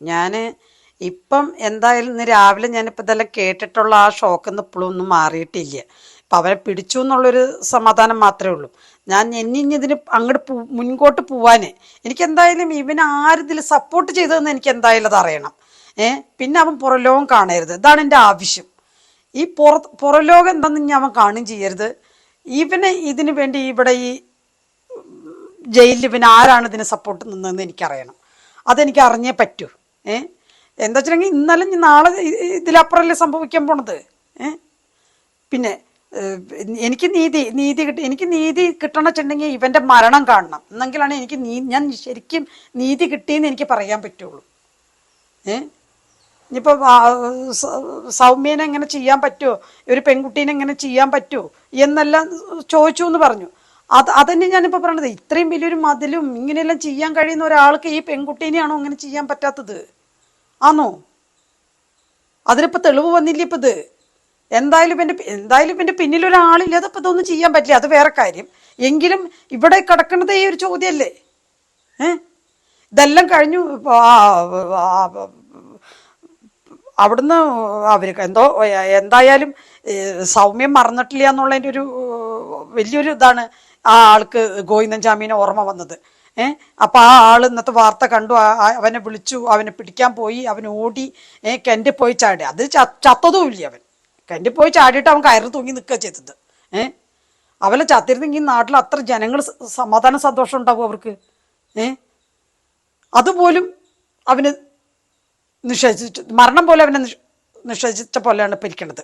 ഞാൻ ഇപ്പം എന്തായാലും ഇന്ന് രാവിലെ ഞാനിപ്പോൾ ഇതെല്ലാം കേട്ടിട്ടുള്ള ആ ഷോക്കിൽ നിന്ന് ഇപ്പോഴും ഒന്നും മാറിയിട്ടില്ല. അപ്പം അവരെ പിടിച്ചു എന്നുള്ളൊരു സമാധാനം മാത്രമേ ഉള്ളൂ. ഞാൻ ഇനി ഇതിന് അങ്ങോട്ട് മുൻപോട്ട് പോവാൻ എനിക്ക് എന്തായാലും ഇവന് ആരിതിൽ സപ്പോർട്ട് ചെയ്തതെന്ന് എനിക്ക് എന്തായാലും അത് അറിയണം. പിന്നെ അവൻ പുറലോകം കാണരുത്, ഇതാണ് എൻ്റെ ആവശ്യം. ഈ പുറലോകം എന്താണെന്ന് ഇനി അവൻ കാണുകയും ചെയ്യരുത്. ഇവന് ഇതിനു വേണ്ടി ഇവിടെ ഈ ജയിലിൽ ഇവൻ ആരാണ് ഇതിന് സപ്പോർട്ട് നിന്നതെന്ന് എനിക്കറിയണം. അതെനിക്ക് അറിഞ്ഞേ പറ്റൂ. എന്താ വെച്ചിട്ടുണ്ടെങ്കിൽ ഇന്നലെ നാളെ ഇതിലപ്പുറമല്ലേ സംഭവിക്കാൻ പോണത്. പിന്നെ എനിക്ക് നീതി കിട്ടണം വെച്ചിട്ടുണ്ടെങ്കിൽ ഇവൻ്റെ മരണം കാണണം, എന്നെങ്കിലാണ് ഞാൻ ശരിക്കും നീതി കിട്ടിയെന്ന് എനിക്ക് പറയാൻ പറ്റുള്ളൂ. ഇനിയിപ്പോൾ സൗമ്യനെ എങ്ങനെ ചെയ്യാൻ പറ്റുമോ, ഒരു പെൺകുട്ടീനെ എങ്ങനെ ചെയ്യാൻ പറ്റുമോ എന്നെല്ലാം ചോദിച്ചു എന്ന് പറഞ്ഞു. അതന്നെ ഞാനിപ്പോൾ പറയണത്. ഇത്രയും വലിയൊരു മതിലും ഇങ്ങനെയെല്ലാം ചെയ്യാൻ കഴിയുന്ന ഒരാൾക്ക് ഈ പെൺകുട്ടീനെയാണോ അങ്ങനെ ചെയ്യാൻ പറ്റാത്തത്? ആണോ? അതിനിപ്പോൾ തെളിവ് വന്നില്ല. ഇപ്പം ഇത് എന്തായാലും ഇവൻ്റെ പിന്നിലൊരാളില്ലാതെ ഇപ്പം ഇതൊന്നും ചെയ്യാൻ പറ്റില്ല, അത് വേറെ കാര്യം. എങ്കിലും ഇവിടെ കിടക്കുന്നത് ഈ ഒരു ചോദ്യമല്ലേ. ഇതെല്ലാം കഴിഞ്ഞു. അവിടുന്ന് അവർക്ക് എന്തായാലും സൗമ്യം മറന്നിട്ടില്ല എന്നുള്ളതിൻ്റെ ഒരു വലിയൊരു ഇതാണ് ആ ആൾക്ക് ഗോവിന്ദൻ ചാമീനെ ഓർമ്മ വന്നത്. അപ്പം ആ ആൾ ഇന്നത്തെ വാർത്ത കണ്ടു, അവനെ വിളിച്ചു, അവനെ പിടിക്കാൻ പോയി, അവൻ ഓടി, കിണറ്റിൽ പോയി ചാടി. അത് ചത്തതുമില്ല. അവൻ കിണറ്റിൽ പോയി ചാടിയിട്ട് അവൻ കയറി തൂങ്ങി നിൽക്കുക ചെയ്തത്. അവനെ ചത്തിരുന്നെങ്കിൽ നാട്ടിൽ അത്ര ജനങ്ങൾ സമാധാന സന്തോഷം ഉണ്ടാവും അവർക്ക്. അതുപോലും അവന് നിഷേധിച്ചിട്ട്, മരണം പോലെ അവനെ നിഷേധിച്ച പോലെയാണ് ഇപ്പം ഇരിക്കുന്നത്.